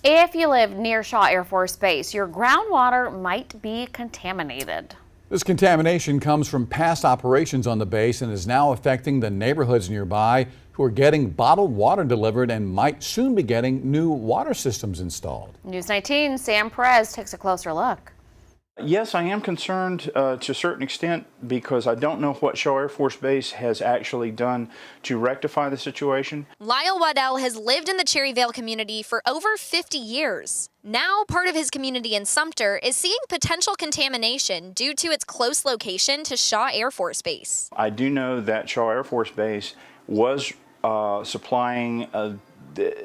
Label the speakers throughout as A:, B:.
A: If you live near Shaw Air Force Base, your groundwater might be contaminated.
B: This contamination comes from past operations on the base and is now affecting the neighborhoods nearby who are getting bottled water delivered and might soon be getting new water systems installed.
A: News 19, Sam Perez takes a closer look.
C: Yes, I am concerned to a certain extent because I don't know what Shaw Air Force Base has actually done to rectify the situation.
D: Lyle Waddell has lived in the Cherryvale community for over 50 years. Now, part of his community in Sumter is seeing potential contamination due to its close location to Shaw Air Force Base.
C: I do know that Shaw Air Force Base was supplying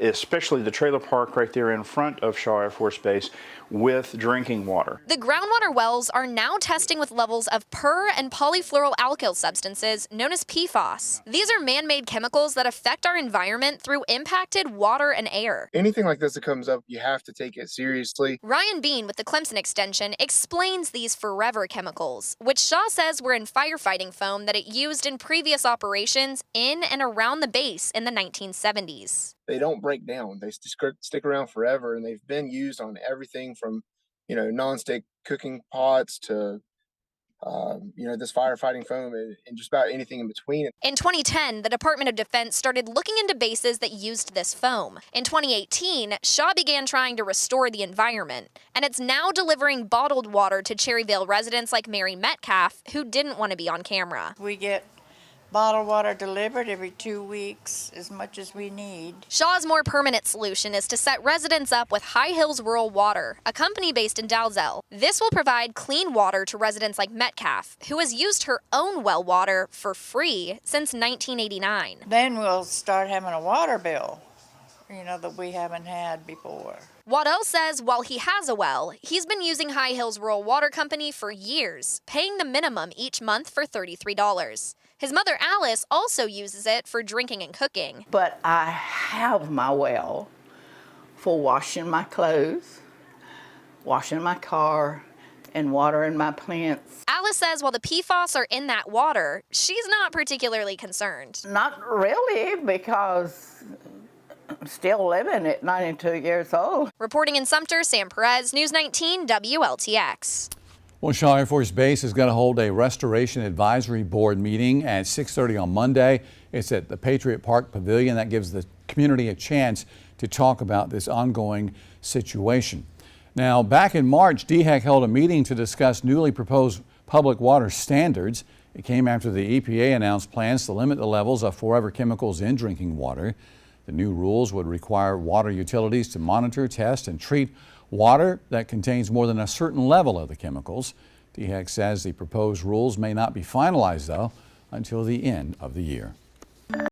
C: especially the trailer park right there in front of Shaw Air Force Base with drinking water.
D: The groundwater wells are now testing with levels of per- and polyfluoroalkyl substances known as PFAS. These are man-made chemicals that affect our environment through impacted water and air.
E: Anything like this that comes up, you have to take it seriously.
D: Ryan Bean with the Clemson Extension explains these forever chemicals, which Shaw says were in firefighting foam that it used in previous operations in and around the base in the 1970s.
E: They don't break down. They stick around forever, and they've been used on everything from, nonstick cooking pots to, this firefighting foam and just about anything in between.
D: In 2010, the Department of Defense started looking into bases that used this foam. In 2018, Shaw began trying to restore the environment, and it's now delivering bottled water to Cherryvale residents like Mary Metcalf, who didn't want to be on camera.
F: We get bottled water delivered every 2 weeks, as much as we need.
D: Shaw's more permanent solution is to set residents up with High Hills Rural Water, a company based in Dalzell. This will provide clean water to residents like Metcalf, who has used her own well water for free since 1989.
F: Then we'll start having a water bill, that we haven't had before.
D: Waddell says while he has a well, he's been using High Hills Rural Water Company for years, paying the minimum each month for $33. His mother, Alice, also uses it for drinking and cooking.
G: But I have my well for washing my clothes, washing my car, and watering my plants.
D: Alice says while the PFAS are in that water, she's not particularly concerned.
G: Not really, because I'm still living at 92 years old.
D: Reporting in Sumter, Sam Perez, News 19 WLTX.
B: Well, Shaw Air Force Base is going to hold a Restoration Advisory Board meeting at 6:30 on Monday. It's at the Patriot Park Pavilion. That gives the community a chance to talk about this ongoing situation. Now, back in March, DHEC held a meeting to discuss newly proposed public water standards. It came after the EPA announced plans to limit the levels of forever chemicals in drinking water. The new rules would require water utilities to monitor, test, and treat water that contains more than a certain level of the chemicals. DHEC says the proposed rules may not be finalized, though, until the end of the year.